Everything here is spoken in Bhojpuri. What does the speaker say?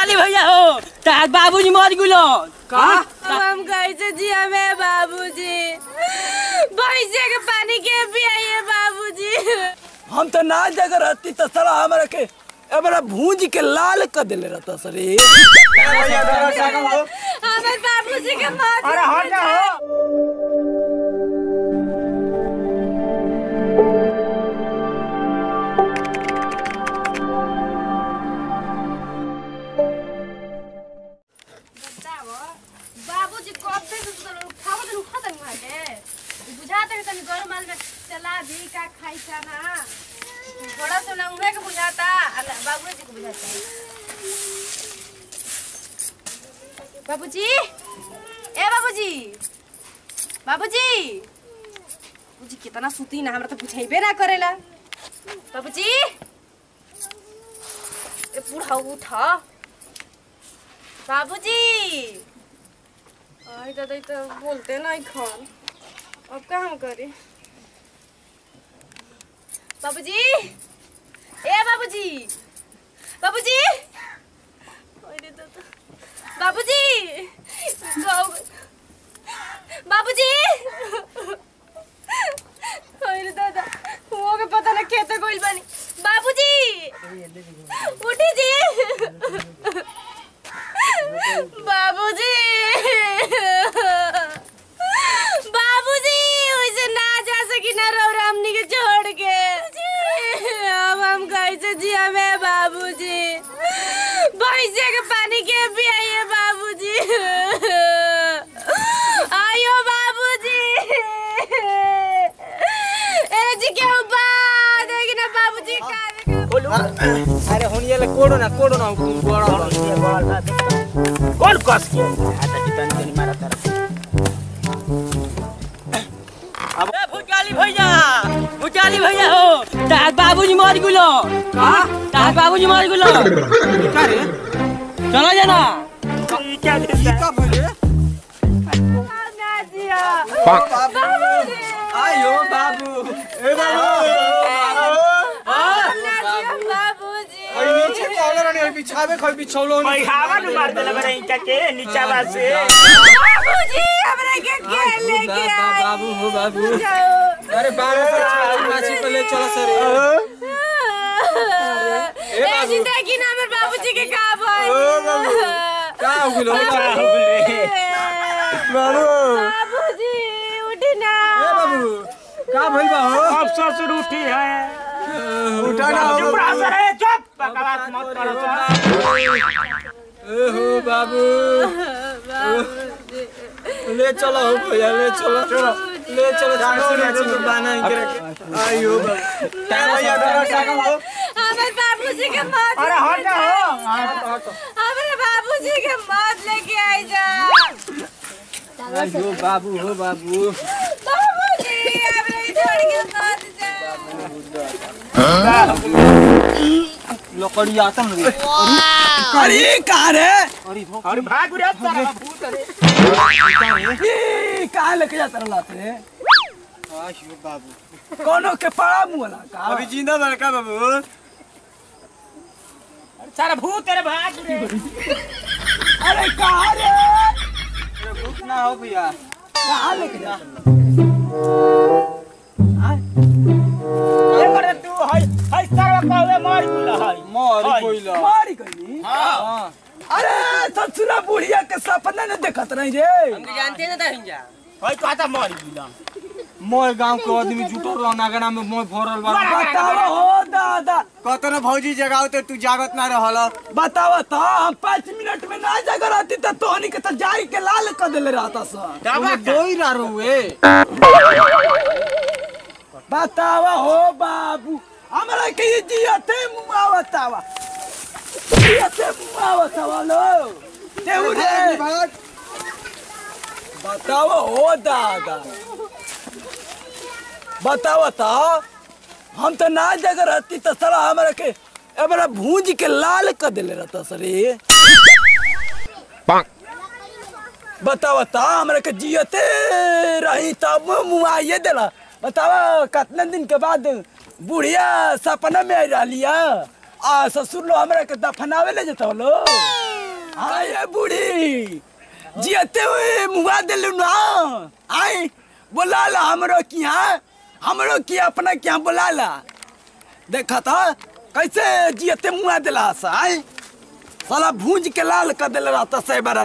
काली भैया हो तार बाबूजी मर गुलो का हम कैसे जिया में बाबूजी भैंसे के पानी के पियाइए बाबूजी। हम तो ना जगह रहती तो साला हमारे के एबरा भूंज के लाल कर देले रहता सरे। हमारे बाबूजी के मौत अरे हट जा हो। बाबूजी कब से उठावत न उठा तनी माटे बुझाते के तनी घर माल में चला दी का खाई का ना थोड़ा सा ना उहे के बुझाता बाबूजी को बुझाता। बाबूजी ए बाबूजी बाबूजी बाबूजी कितना सुती ना हमरा तो बुझाइबे ना करेला। बाबूजी ए बूढ़ा उठा बाबूजी। आई दादा तो बोलते नहीं खान अब क्या हम करें। बाबूजी ए बाबूजी बाबूजी अरे दादा बाबूजी बाबूजी अरे दादा वो के पता ना खेते कोई बनी। बाबूजी उठी जी बाबूजी बाबूजी वैसे ना जा सकी ना रो रामनी के छोड़ के अब हम कैसे जिया में बाबूजी भैंसे के पानी के पियाइए बाबूजी। आयो बाबूजी ए जी के बात है कि ना बाबूजी का अरे होनिया ले कोडो ना बड़ा कौन कस के आता कितनी जनी मारा तारा अब भूचाली भैया हो तार बाबूजी मर गुलो का तार बाबूजी मर गुलो का रे चलो जाना क्या का भले ना जिया बाबू आयो बाबू ए बाबू बाबूजी नीचे कॉलर ने बिछावे खई बिछौलो भाई हवा न मार देला बरे इनका के नीचा से बाबूजी हमरा के लेके आए बाबू हो बाबू अरे बाबू से माछी पे ले चलो सर ए जिंदगी ना मेरे बाबूजी के का भाई का हो गेलो बाबू बाबूजी उठी ना ए बाबू का भइल बा हो अब ससुर उठी है उठा ना चुप रह सरे चुप बकवास मत करो हो बाबू ले चलो हो भैया ले चलो माछी बना के आयो बाबू भैया टाका हो हमारे बाबूजी के मौत अरे हट जा हो हमारे बाबूजी के मौत लेके आई जा आयो बाबू हो बाबू बाबूजी हमें छोड़ के मत जा। लकड़ी आता रे अरे कहाँ रे अरे भाग रे तारा भूत रे ये कहाँ लेके जाता रहा रे आयो बाबू कोनो के पड़ा मुला का अभी जिंदा बड़का बाबू सारा भूत तेरे भाग रे अरे कहाँ रे अरे भूत ना हो भैया कहाँ लेके जाता ये कर तू है सारा कहवे मार गुला है मार कोइला मारी गई हां अरे ससुरा बुढ़िया के सपना ने देखत नहीं रे हम जानते ना हिंजा है कहता मार गुला मोर गांव के आदमी जुटल रह नागना में मोर भरल बा बताओ हो दादा कतन भौजी जगाओ तो तू जागत ना रहल बताओ तो हम 5 मिनट में ना जग रहती तो तोहनी के तो जाई के लाल कर देले रहता सा दोई रा रुए बतावा हो बाबू हमरा के जियते मुआवतावा जियते मुआवतावा लो तेहु रे बतावा हो दादा बतावा तो हम तो ना जगह रहती तो साला हमरा के एबरा भूंज के लाल कर देले रहता सरे बतावा तो हमरा के जियते रही तब मुआइए देला बतावा कितना दिन के बाद बुढ़िया सपना में आ रही आ ससुर लो हमरा के दफनावे ले जता लो आए बूढ़ी जियते हुए मुआ दिलू ना आई बोला ला हमरो किया अपना क्या बोला ला देखा था कैसे जियते मुआ दिला सा आई साला भूंज के लाल कर दिल रहता से बरा